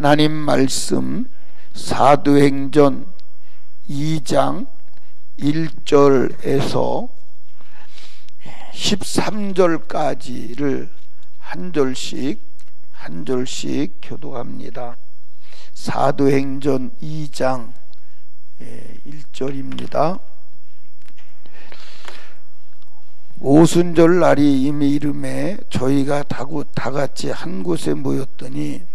하나님 말씀 사도행전 2장 1절에서 13절까지를 한 절씩 교독합니다. 사도행전 2장 1절입니다. 오순절 날이 이미 이름에 저희가 다 같이 한 곳에 모였더니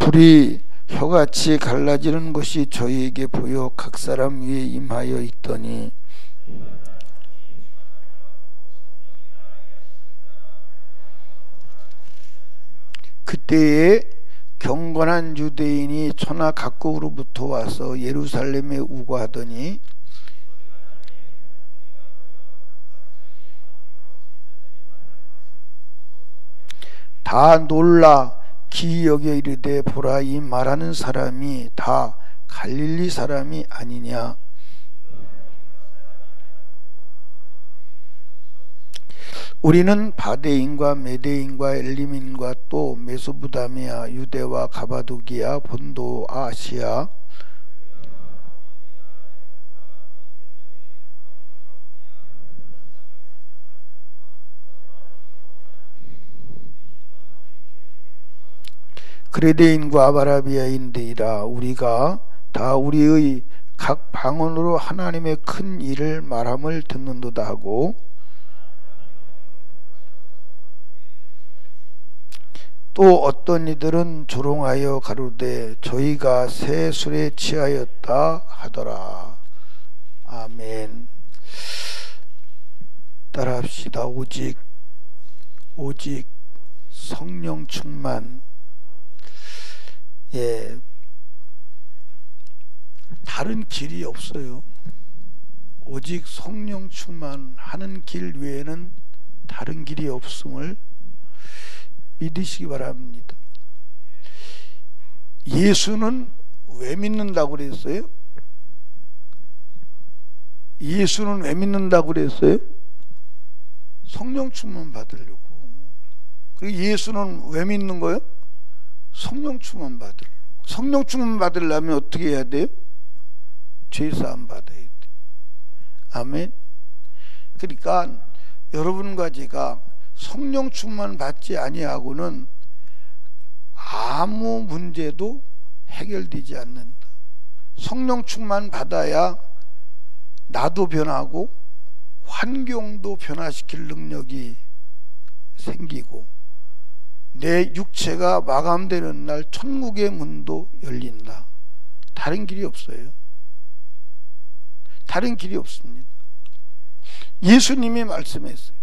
불이 혀같이 갈라지는 것이 저희에게 보여 각 사람 위에 임하여 있더니 그때에 경건한 유대인이 천하 각국으로부터 와서 예루살렘에 우거하더니 다 놀라 기이 여겨 이르되 보라 이 말하는 사람이 다 갈릴리 사람이 아니냐. 우리는 바데인과 메데인과 엘림인과 또 메소부다미아 유대와 가바도기아 본도 아시아 그레데인과 아바라비아인데이라. 우리가 다 우리의 각 방언으로 하나님의 큰 일을 말함을 듣는도다 하고 또 어떤 이들은 조롱하여 가로되 저희가 새 술에 취하였다 하더라. 아멘. 따라합시다. 오직 성령 충만. 다른 길이 없어요. 오직 성령 충만하는 길 외에는 다른 길이 없음을 믿으시기 바랍니다. 예수는 왜 믿는다고 그랬어요? 예수는 왜 믿는다고 그랬어요? 성령 충만 받으려고. 그리고 예수는 왜 믿는 거예요? 성령 충만 받으려고. 성령 충만 받으려면 어떻게 해야 돼요? 죄사함 받아야 돼요. 아멘. 그러니까 여러분과 제가 성령 충만 받지 아니하고는 아무 문제도 해결되지 않는다. 성령 충만 받아야 나도 변하고 환경도 변화시킬 능력이 생기고 내 육체가 마감되는 날 천국의 문도 열린다. 다른 길이 없어요. 다른 길이 없습니다. 예수님이 말씀했어요.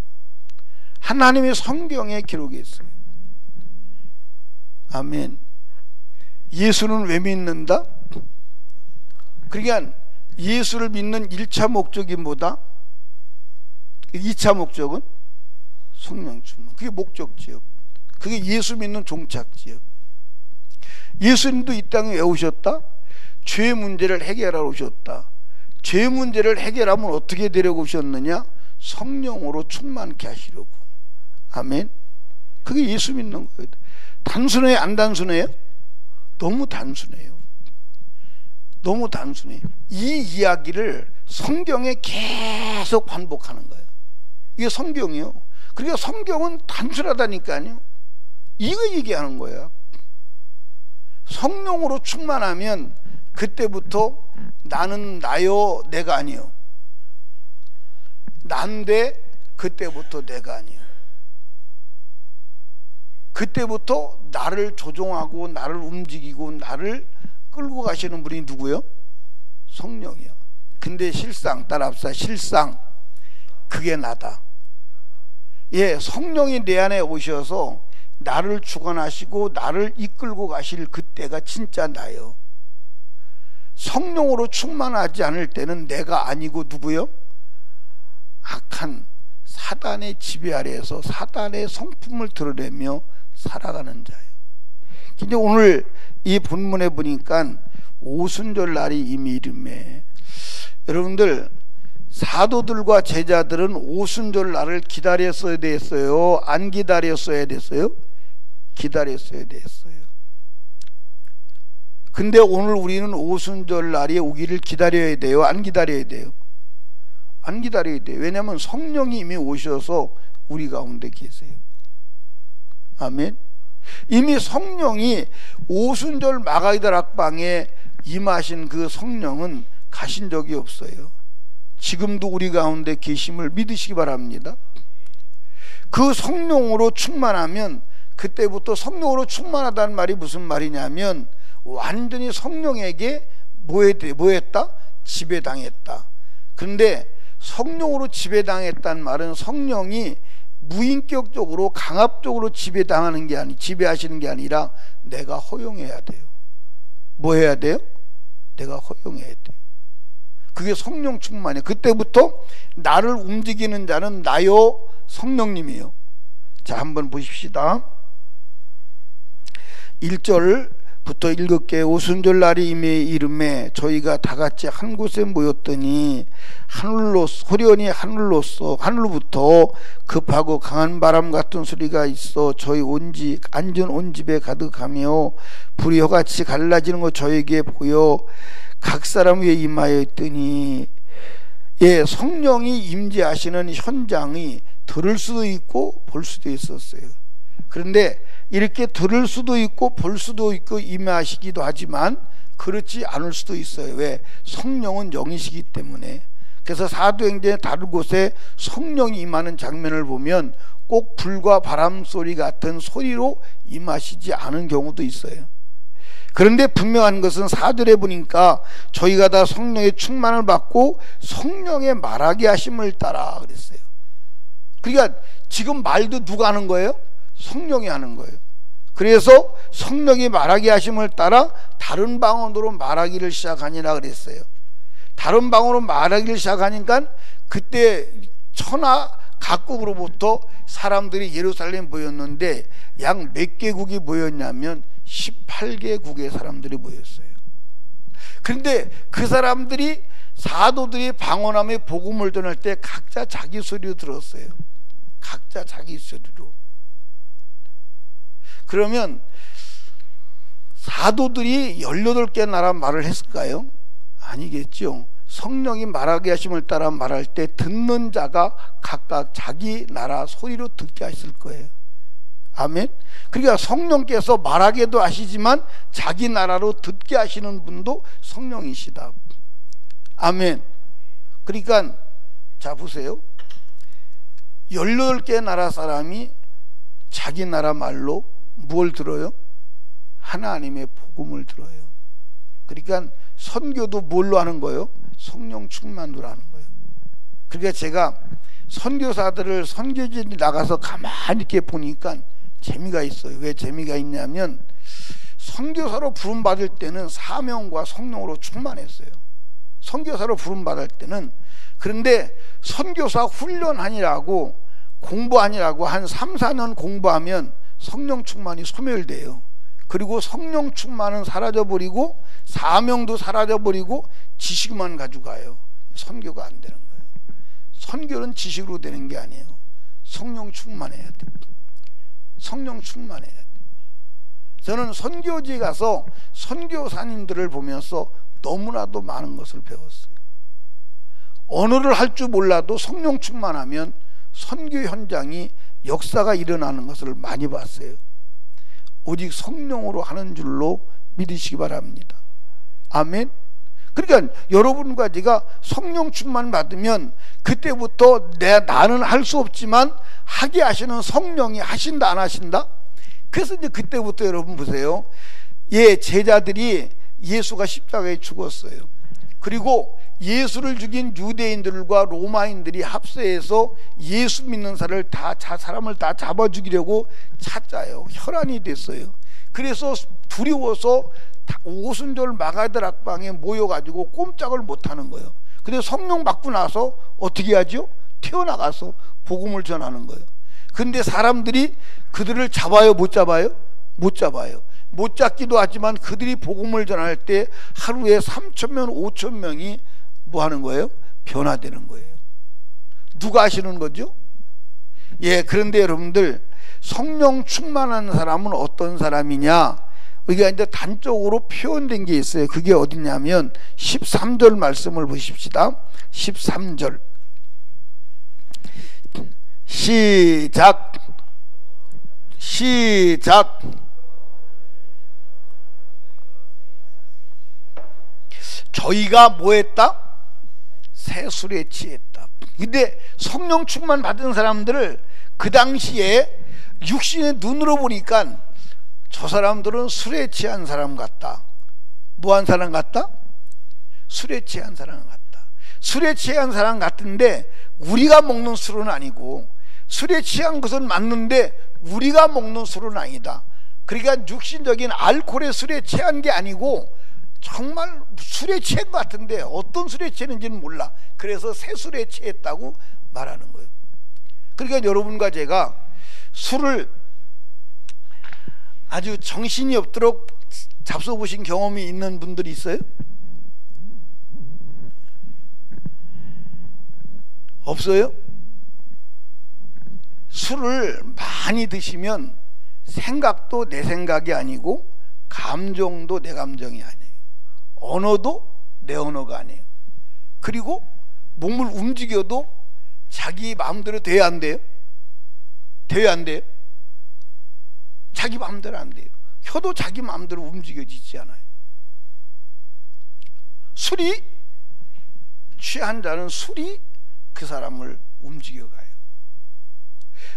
하나님의 성경에 기록했어요. 아멘. 예수는 왜 믿는다? 그러니까 예수를 믿는 1차 목적이 뭐다? 2차 목적은 성령 충만. 그게 목적지요. 그게 예수 믿는 종착지요. 예수님도 이 땅에 왜 오셨다? 죄 문제를 해결하러 오셨다. 죄 문제를 해결하면 어떻게 되려고 오셨느냐? 성령으로 충만케 하시려고. 아멘. 그게 예수 믿는 거예요. 단순해요? 안 단순해요? 너무 단순해요. 너무 단순해요. 이 이야기를 성경에 계속 반복하는 거예요. 이게 성경이요. 그러니까 성경은 단순하다니까요. 이거 얘기하는 거야. 성령으로 충만하면 그때부터 나는 나요 내가 아니요. 난데 그때부터 내가 아니요. 그때부터 나를 조종하고 나를 움직이고 나를 끌고 가시는 분이 누구요? 성령이요. 근데 실상 따라합시다. 실상 그게 나다. 성령이 내 안에 오셔서 나를 주관하시고 나를 이끌고 가실 그때가 진짜 나요. 성령으로 충만하지 않을 때는 내가 아니고 누구요? 악한 사단의 지배 아래에서 사단의 성품을 드러내며 살아가는 자예요. 근데 오늘 이 본문에 보니까 오순절 날이 이미 이름에 여러분들 사도들과 제자들은 오순절 날을 기다렸어야 됐어요? 안 기다렸어야 됐어요? 기다렸어야 됐어요. 근데 오늘 우리는 오순절 날이 오기를 기다려야 돼요? 안 기다려야 돼요? 안 기다려야 돼요. 왜냐하면 성령이 이미 오셔서 우리 가운데 계세요. 아멘. 이미 성령이 오순절 마가다락방에 임하신 그 성령은 가신 적이 없어요. 지금도 우리 가운데 계심을 믿으시기 바랍니다. 그 성령으로 충만하면, 그때부터 성령으로 충만하다는 말이 무슨 말이냐면 완전히 성령에게 뭐했다? 지배당했다. 그런데 성령으로 지배당했다는 말은 성령이 무인격적으로 강압적으로 지배하시는 게 아니라 내가 허용해야 돼요. 뭐 해야 돼요? 내가 허용해야 돼요. 그게 성령 충만이에요. 그때부터 나를 움직이는 자는 나요 성령님이에요. 자, 한번 보십시다. 1절부터 읽을게. 오순절 날이 이미 이름에 저희가 다 같이 한 곳에 모였더니 소련이 하늘로부터 급하고 강한 바람 같은 소리가 있어 저희 앉은 온 집에 가득하며 불이 혀같이 갈라지는 것 저에게 보여 각 사람 위에 임하여 있더니, 성령이 임재하시는 현장이 들을 수도 있고 볼 수도 있었어요. 그런데 이렇게 들을 수도 있고 볼 수도 있고 임하시기도 하지만 그렇지 않을 수도 있어요. 왜? 성령은 영이시기 때문에. 그래서 사도행전의 다른 곳에 성령이 임하는 장면을 보면 꼭 불과 바람 소리 같은 소리로 임하시지 않은 경우도 있어요. 그런데 분명한 것은 4절에 보니까 저희가 다 성령의 충만을 받고 성령의 말하게 하심을 따라 그랬어요. 그러니까 지금 말도 누가 하는 거예요? 성령이 하는 거예요. 그래서 성령이 말하게 하심을 따라 다른 방언으로 말하기를 시작하니라 그랬어요. 다른 방언으로 말하기를 시작하니까 그때 천하 각국으로부터 사람들이 예루살렘에 모였는데 약 몇 개국이 모였냐면 18개국의 사람들이 모였어요. 그런데 그 사람들이 사도들이 방언함에 복음을 전할 때 각자 자기 소리로 들었어요. 각자 자기 소리로. 그러면 사도들이 18개 나라 말을 했을까요? 아니겠죠. 성령이 말하게 하심을 따라 말할 때 듣는 자가 각각 자기 나라 소리로 듣게 하실 거예요. 아멘. 그러니까 성령께서 말하게도 하시지만 자기 나라로 듣게 하시는 분도 성령이시다. 아멘. 그러니까 자 보세요. 18개 나라 사람이 자기 나라 말로 뭘 들어요? 하나님의 복음을 들어요. 그러니까 선교도 뭘로 하는 거예요? 성령 충만으로 하는 거예요. 그러니까 제가 선교사들을 선교지에 나가서 가만히 이렇게 보니까 재미가 있어요. 왜 재미가 있냐면 선교사로 부름받을 때는 사명과 성령으로 충만했어요. 선교사로 부름받을 때는. 그런데 선교사 훈련하니라고 공부하니라고 한 3, 4년 공부하면 성령 충만이 소멸돼요. 그리고 성령 충만은 사라져버리고 사명도 사라져버리고 지식만 가지고 가요. 선교가 안 되는 거예요. 선교는 지식으로 되는 게 아니에요. 성령 충만해야 돼요. 성령 충만해야 돼요. 저는 선교지에 가서 선교사님들을 보면서 너무나도 많은 것을 배웠어요. 언어를 할 줄 몰라도 성령 충만하면 선교 현장이 역사가 일어나는 것을 많이 봤어요. 오직 성령으로 하는 줄로 믿으시기 바랍니다. 아멘. 그러니까 여러분과 제가 성령 충만 받으면 그때부터 나는 할 수 없지만 하게 하시는 성령이 하신다 안 하신다? 그래서 이제 그때부터 여러분 보세요. 제자들이 예수가 십자가에 죽었어요. 그리고 예수를 죽인 유대인들과 로마인들이 합세해서 예수 믿는 사람을 다 잡아 죽이려고 찾아요. 혈안이 됐어요. 그래서 두려워서 오순절 마가다락방에 모여가지고 꼼짝을 못하는 거예요. 근데 성령 받고 나서 어떻게 하죠? 튀어나가서 복음을 전하는 거예요. 근데 사람들이 그들을 잡아요? 못 잡아요? 못 잡아요. 못 잡기도 하지만 그들이 복음을 전할 때 하루에 3,000명, 5,000명이 뭐 하는 거예요? 변화되는 거예요. 누가 하시는 거죠? 예, 그런데 여러분들 성령 충만한 사람은 어떤 사람이냐? 이게 이제 단적으로 표현된 게 있어요. 그게 어디냐면 13절 말씀을 보십시다. 13절 시작. 저희가 뭐 했다? 세술에 취했다. 근데 성령 충만 받은 사람들을 그 당시에 육신의 눈으로 보니까 저 사람들은 술에 취한 사람 같다. 뭐한 사람 같다? 술에 취한 사람 같다. 술에 취한 사람 같은데 우리가 먹는 술은 아니고, 술에 취한 것은 맞는데 우리가 먹는 술은 아니다. 그러니까 육신적인 알코올의 술에 취한 게 아니고 정말 술에 취한 것 같은데 어떤 술에 취했는지는 몰라. 그래서 새술에 취했다고 말하는 거예요. 그러니까 여러분과 제가 술을 아주 정신이 없도록 잡숴보신 경험이 있는 분들이 있어요? 없어요? 술을 많이 드시면 생각도 내 생각이 아니고 감정도 내 감정이 아니에요. 언어도 내 언어가 아니에요. 그리고 몸을 움직여도 자기 마음대로 돼야 안 돼요? 돼야 안 돼요? 자기 마음대로 안 돼요. 혀도 자기 마음대로 움직여지지 않아요. 술이 취한 자는 술이 그 사람을 움직여가요.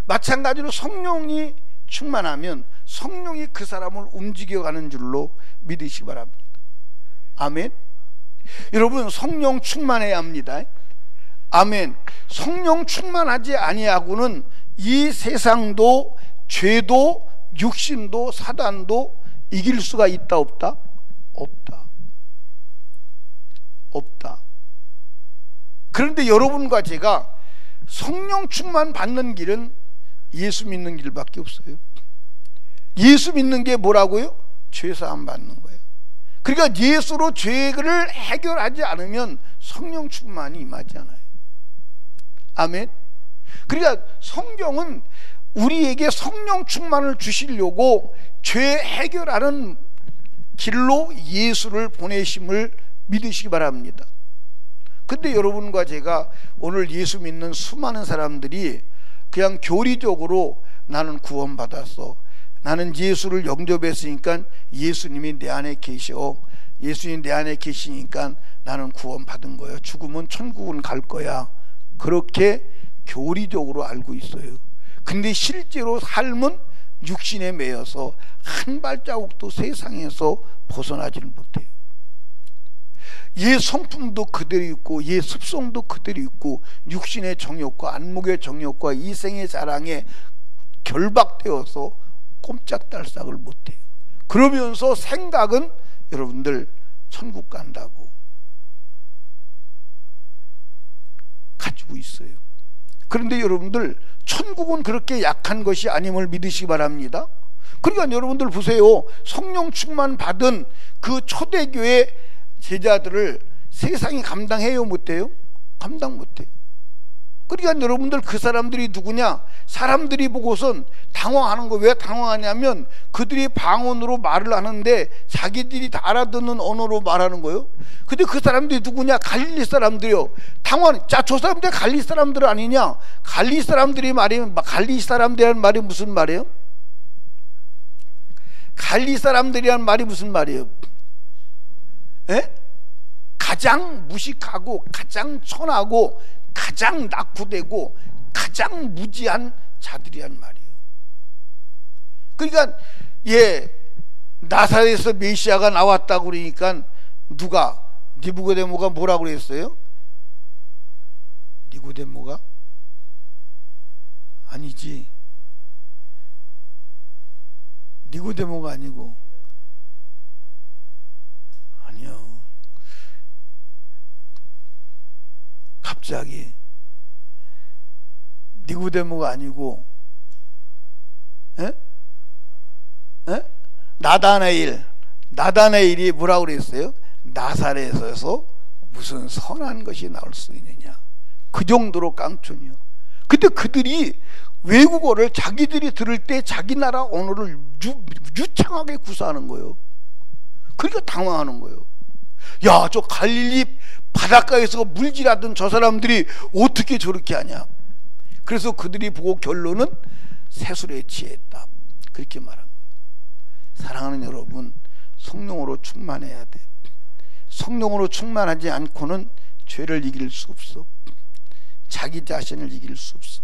마찬가지로 성령이 충만하면 성령이 그 사람을 움직여가는 줄로 믿으시기 바랍니다. 아멘. 여러분, 성령 충만해야 합니다. 아멘. 성령 충만하지 아니하고는 이 세상도 죄도 육신도 사단도 이길 수가 있다 없다? 없다. 없다. 그런데 여러분과 제가 성령 충만 받는 길은 예수 믿는 길밖에 없어요. 예수 믿는 게 뭐라고요? 죄사함 받는 거예요. 그러니까 예수로 죄를 해결하지 않으면 성령 충만이 임하지 않아요. 아멘. 그러니까 성경은 우리에게 성령 충만을 주시려고 죄 해결하는 길로 예수를 보내심을 믿으시기 바랍니다. 근데 여러분과 제가 오늘 예수 믿는 수많은 사람들이 그냥 교리적으로 나는 구원받았어, 나는 예수를 영접했으니까 예수님이 내 안에 계셔, 예수님이 내 안에 계시니까 나는 구원받은 거야, 죽으면 천국은 갈 거야, 그렇게 교리적으로 알고 있어요. 근데 실제로 삶은 육신에 매여서 한 발자국도 세상에서 벗어나지를 못해요. 옛 성품도 그대로 있고 옛 습성도 그대로 있고 육신의 정욕과 안목의 정욕과 이생의 자랑에 결박되어서 꼼짝달싹을 못해요. 그러면서 생각은 여러분들 천국 간다고 가지고 있어요. 그런데 여러분들 천국은 그렇게 약한 것이 아님을 믿으시기 바랍니다. 그러니까 여러분들 보세요. 성령 충만 받은 그 초대교회 제자들을 세상이 감당해요 못해요? 감당 못해요. 그러니까 여러분들 그 사람들이 누구냐? 사람들이 보고선 당황하는 거. 왜 당황하냐면 그들이 방언으로 말을 하는데 자기들이 다 알아듣는 언어로 말하는 거예요. 근데 그 사람들이 누구냐? 갈릴리 사람들이요. 당황. 자, 저 사람들 갈릴리 사람들 아니냐? 갈릴리 사람들이 갈릴리 사람들이라는 말이 무슨 말이에요? 갈릴리 사람들이라는 말이 무슨 말이에요? 에? 가장 무식하고 가장 천하고 가장 낙후되고 가장 무지한 자들이란 말이에요. 그러니까 나사렛에서 메시아가 나왔다고 그러니까 누가? 니고데모가 뭐라고 그랬어요? 니고데모가? 아니지. 니고데모가 아니고 아니요. 갑자기 니고데모가 아니고 나다나엘이 뭐라고 그랬어요? 나사렛에서 무슨 선한 것이 나올 수 있느냐? 그 정도로 깡촌이요. 근데 그들이 외국어를 자기들이 들을 때 자기 나라 언어를 유창하게 구사하는 거예요. 그러니까 당황하는 거예요. 야, 저 갈릴리 바닷가에서 물질하던 저 사람들이 어떻게 저렇게 하냐. 그래서 그들이 보고 결론은 세술에 취했다, 그렇게 말한 거예요. 사랑하는 여러분, 성령으로 충만해야 돼. 성령으로 충만하지 않고는 죄를 이길 수 없어. 자기 자신을 이길 수 없어.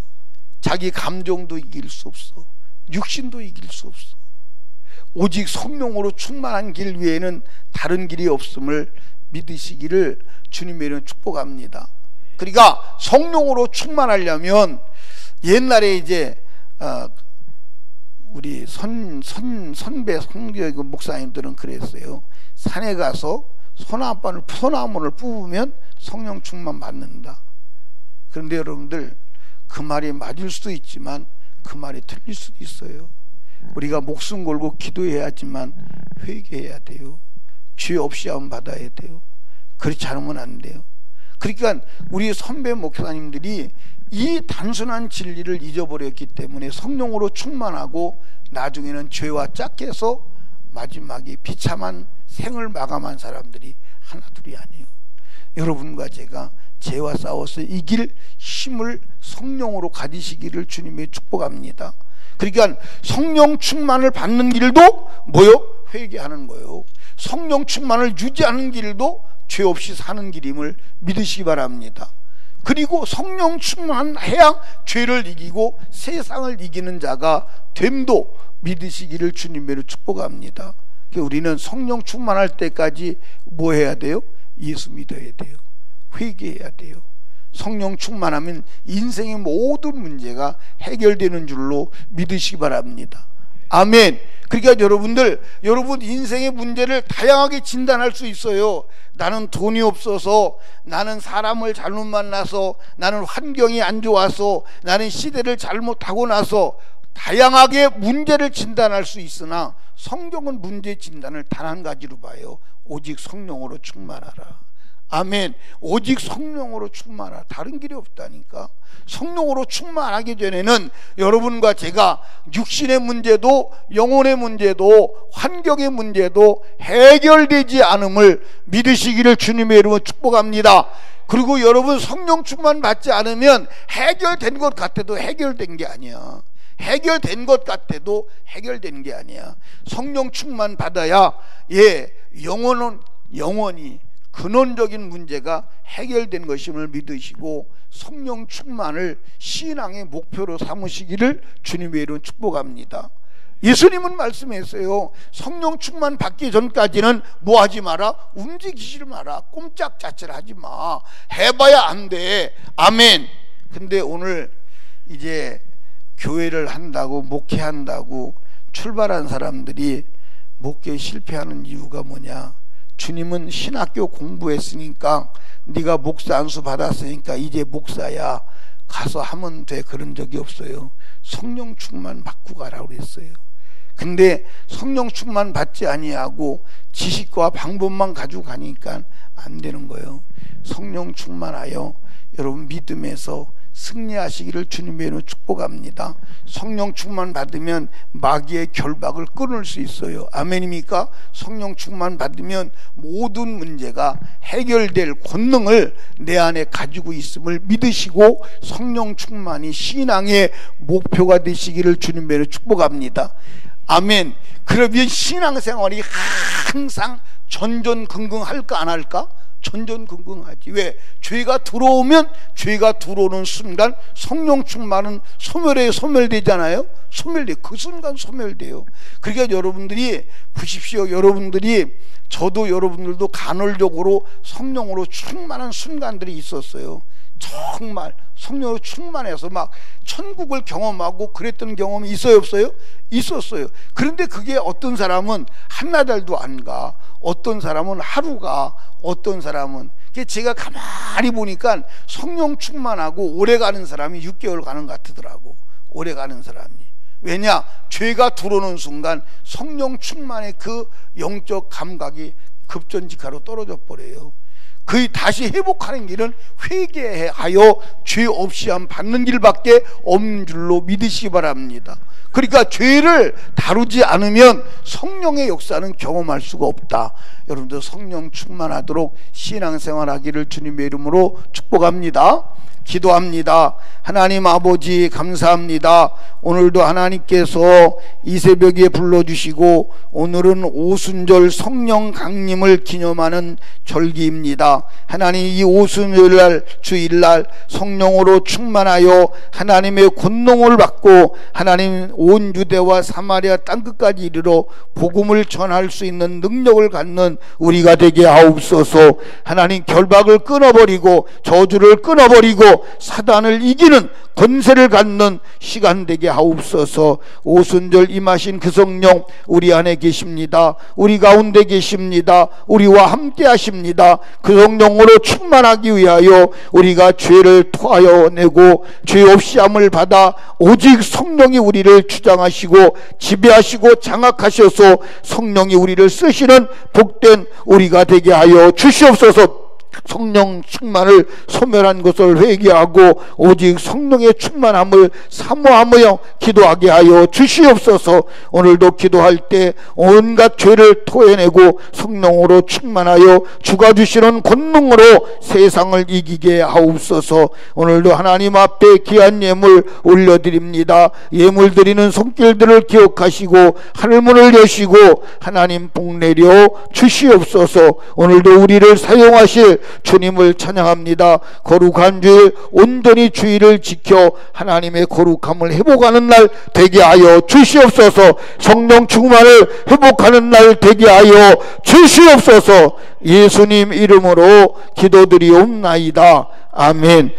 자기 감정도 이길 수 없어. 육신도 이길 수 없어. 오직 성령으로 충만한 길 외에는 다른 길이 없음을 믿으시기를 주님의 이름으로 축복합니다. 그러니까 성령으로 충만하려면, 옛날에 이제 우리 선배 목사님들은 그랬어요. 산에 가서 소나무를 뽑으면 성령 충만 받는다. 그런데 여러분들, 그 말이 맞을 수도 있지만 그 말이 틀릴 수도 있어요. 우리가 목숨 걸고 기도해야지만 회개해야 돼요. 죄 없이 안 받아야 돼요. 그렇지 않으면 안 돼요. 그러니까 우리 선배 목사님들이 이 단순한 진리를 잊어버렸기 때문에 성령으로 충만하고 나중에는 죄와 짝해서 마지막에 비참한 생을 마감한 사람들이 하나 둘이 아니에요. 여러분과 제가 죄와 싸워서 이길 힘을 성령으로 가지시기를 주님의 축복합니다. 그러니까 성령 충만을 받는 길도 뭐요? 회개하는 거예요. 성령 충만을 유지하는 길도 죄 없이 사는 길임을 믿으시기 바랍니다. 그리고 성령 충만해야 죄를 이기고 세상을 이기는 자가 됨도 믿으시기를 주님으로 축복합니다. 우리는 성령 충만할 때까지 뭐 해야 돼요? 예수 믿어야 돼요. 회개해야 돼요. 성령 충만하면 인생의 모든 문제가 해결되는 줄로 믿으시기 바랍니다. 아멘. 그러니까 여러분 인생의 문제를 다양하게 진단할 수 있어요. 나는 돈이 없어서, 나는 사람을 잘못 만나서, 나는 환경이 안 좋아서, 나는 시대를 잘못하고 나서 다양하게 문제를 진단할 수 있으나 성경은 문제 진단을 단 한 가지로 봐요. 오직 성령으로 충만하라. 아멘. 오직 성령으로 충만하라. 다른 길이 없다니까. 성령으로 충만하기 전에는 여러분과 제가 육신의 문제도 영혼의 문제도 환경의 문제도 해결되지 않음을 믿으시기를 주님의 이름으로 축복합니다. 그리고 여러분, 성령 충만 받지 않으면 해결된 것 같아도 해결된 게 아니야. 해결된 것 같아도 해결된 게 아니야. 성령 충만 받아야 영원히 근원적인 문제가 해결된 것임을 믿으시고 성령 충만을 신앙의 목표로 삼으시기를 주님의 이름으로 축복합니다. 예수님은 말씀했어요. 성령 충만 받기 전까지는 뭐 하지 마라? 움직이지 마라. 꼼짝자체를 하지 마. 해봐야 안 돼. 아멘. 근데 오늘 이제 교회를 한다고, 목회한다고 출발한 사람들이 목회에 실패하는 이유가 뭐냐? 주님은 신학교 공부했으니까, 네가 목사 안수 받았으니까 이제 목사야, 가서 하면 돼. 그런 적이 없어요. 성령 충만 받고 가라고 그랬어요. 근데 성령 충만 받지 아니하고 지식과 방법만 가지고 가니까 안 되는 거예요. 성령 충만하여 여러분 믿음에서 승리하시기를 주님의 이름으로 축복합니다. 성령 충만 받으면 마귀의 결박을 끊을 수 있어요. 아멘입니까? 성령 충만 받으면 모든 문제가 해결될 권능을 내 안에 가지고 있음을 믿으시고 성령 충만이 신앙의 목표가 되시기를 주님의 이름으로 축복합니다. 아멘. 그러면 신앙생활이 항상 전전긍긍할까 안 할까? 전전긍긍하지. 왜? 죄가 들어오면, 죄가 들어오는 순간 성령 충만은 소멸되잖아요. 그 순간 소멸돼요. 그러니까 여러분들이 보십시오. 저도 여러분들도 간헐적으로 성령으로 충만한 순간들이 있었어요. 정말 성령으로 충만해서 막 천국을 경험하고 그랬던 경험이 있어요, 없어요? 있었어요. 그런데 그게 어떤 사람은 한나절도 안 가, 어떤 사람은 하루가, 어떤 사람은, 제가 가만히 보니까 성령 충만하고 오래 가는 사람이 6개월 가는 것 같더라고. 오래 가는 사람이. 왜냐? 죄가 들어오는 순간 성령 충만의 그 영적 감각이 급전직하로 떨어져 버려요. 그 다시 회복하는 길은 회개하여 죄 없이함 받는 길밖에 없는 줄로 믿으시기 바랍니다. 그러니까 죄를 다루지 않으면 성령의 역사는 경험할 수가 없다. 여러분들 성령 충만하도록 신앙생활하기를 주님의 이름으로 축복합니다. 기도합니다. 하나님 아버지 감사합니다. 오늘도 하나님께서 이 새벽에 불러주시고 오늘은 오순절 성령 강림을 기념하는 절기입니다. 하나님 이 오순절날 주일날 성령으로 충만하여 하나님의 권능을 받고 하나님 온 유대와 사마리아 땅끝까지 이르러 복음을 전할 수 있는 능력을 갖는 우리가 되게 하옵소서. 하나님 결박을 끊어버리고 저주를 끊어버리고 사단을 이기는 권세를 갖는 시간 되게 하옵소서. 오순절 임하신 그 성령 우리 안에 계십니다. 우리 가운데 계십니다. 우리와 함께 하십니다. 그 성령으로 충만하기 위하여 우리가 죄를 토하여 내고 죄 없이 함을 받아 오직 성령이 우리를 주장하시고 지배하시고 장악하셔서 성령이 우리를 쓰시는 복된 우리가 되게 하여 주시옵소서. 성령 충만을 소멸한 것을 회개하고 오직 성령의 충만함을 사모하며 기도하게 하여 주시옵소서. 오늘도 기도할 때 온갖 죄를 토해내고 성령으로 충만하여 주가 주시는 권능으로 세상을 이기게 하옵소서. 오늘도 하나님 앞에 귀한 예물 올려드립니다. 예물 드리는 손길들을 기억하시고 하늘문을 여시고 하나님 복 내려 주시옵소서. 오늘도 우리를 사용하실 주님을 찬양합니다. 거룩한 주일 온전히 주의를 지켜 하나님의 거룩함을 회복하는 날 되게 하여 주시옵소서. 성령 충만을 회복하는 날 되게 하여 주시옵소서. 예수님 이름으로 기도드리옵나이다. 아멘.